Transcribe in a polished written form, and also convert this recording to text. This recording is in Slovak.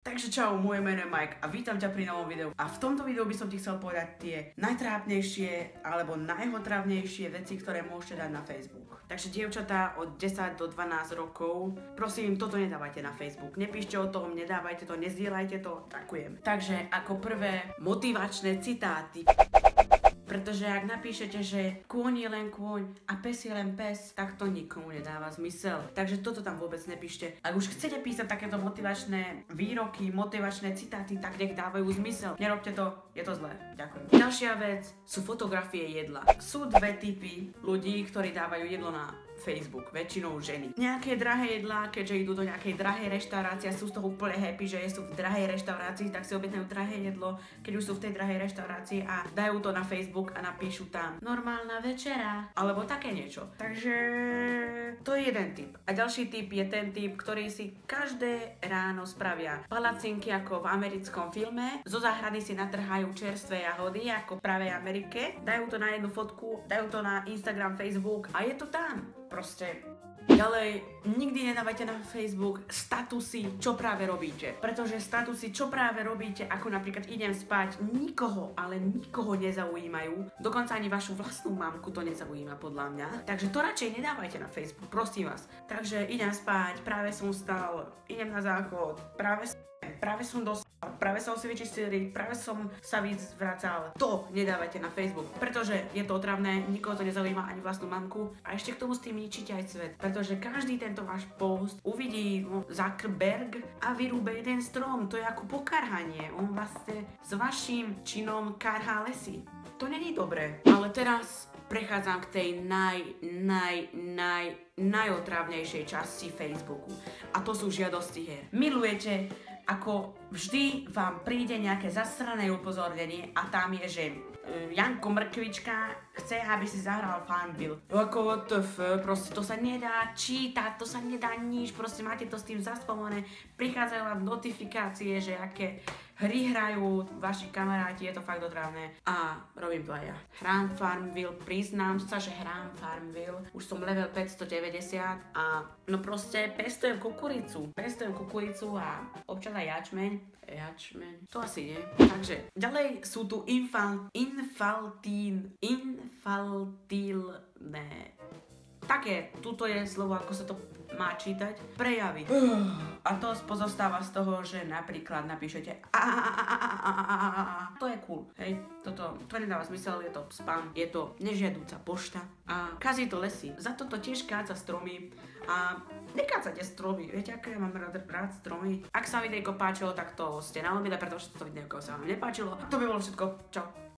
Takže čau, moje meno je Mike a vítam ťa pri novom videu. A v tomto videu by som ti chcel povedať tie najtrápnejšie alebo najhotrávnejšie veci, ktoré môžete dať na Facebook. Takže dievčatá od 10 do 12 rokov, prosím, toto nedávajte na Facebook. Nepíšte o tom, nedávajte to, nezdieľajte to. Ďakujem. Takže ako prvé, motivačné citáty. Pretože ak napíšete, že kôň je len kôň a pes je len pes, tak to nikomu nedáva zmysel. Takže toto tam vôbec nepíšte. Ak už chcete písať takéto motivačné výroky, motivačné citáty, tak nech dávajú zmysel. Nerobte to, je to zlé. Ďakujem. Ďalšia vec sú fotografie jedla. Sú dve typy ľudí, ktorí dávajú jedlo na Facebook, väčšinou ženy. Nejaké drahé jedlá, keďže idú do nejakej drahej reštaurácie, sú z toho úplne happy, že sú v drahej reštaurácii, tak si objednajú drahé jedlo, keď už sú v tej drahej reštaurácii a dajú to na Facebook a napíšu tam normálna večera, alebo také niečo. Takže to je jeden typ. A ďalší typ je ten typ, ktorý si každé ráno spravia palacinky ako v americkom filme, zo záhrady si natrhajú čerstvé jahody ako v pravej Amerike, dajú to na jednu fotku, dajú to na Instagram, Facebook a je to tam. Proste. Ďalej, nikdy nedávajte na Facebook statusy, čo práve robíte. Pretože statusy, čo práve robíte, ako napríklad idem spať, nikoho, ale nikoho nezaujímajú. Dokonca ani vašu vlastnú mamku to nezaujíma podľa mňa. Takže to radšej nedávajte na Facebook, prosím vás. Takže idem spať, práve som vstal, idem na záchod, práve som dostal, práve som si vyčistil rýk, práve som sa víc vracal. To nedávajte na Facebook, pretože je to otravné, nikoho to nezaujíma, ani vlastnú mamku. A ešte k tomu s tým ničíte aj svet, pretože každý tento váš post uvidí Zuckerberg a vyrúbe jeden strom. To je ako pokarhanie, on vlastne s vaším činom karhá lesy. To není dobré. Ale teraz prechádzam k tej najotrávnejšej časti Facebooku. A to sú žiadosti hier. Milujete, ako vždy vám príde nejaké zasrané upozornenie a tam je, že Janko Mrkvička chce, aby si zahral Farmville. Ako what the f, proste to sa nedá čítať, to sa nedá nič, proste máte to s tým zaspomované, prichádzajú vám notifikácie, že aké hry hrajú vaši kamaráti, je to fakt otrávne. A robím to aj ja. Hrám Farmville, priznám sa, že hrám Farmville, už som level 590 a no proste pestujem kukuricu a občas aj jačmeň, to asi nie. Takže ďalej sú tu infaltilné. Také, tuto je slovo, ako sa to má čítať, prejavy. A to pozostáva z toho, že napríklad napíšete to je cool, hej, to nedáva zmysel, je to spam, je to nežiadúca pošta a kazí to lesy. Za toto tiež káca stromy a nekácate stromy, viete, aké ja mám rád stromy. Ak sa videjko páčilo, tak to ste naobile, pretože to videjko sa vám nepáčilo. To by bolo všetko, čau.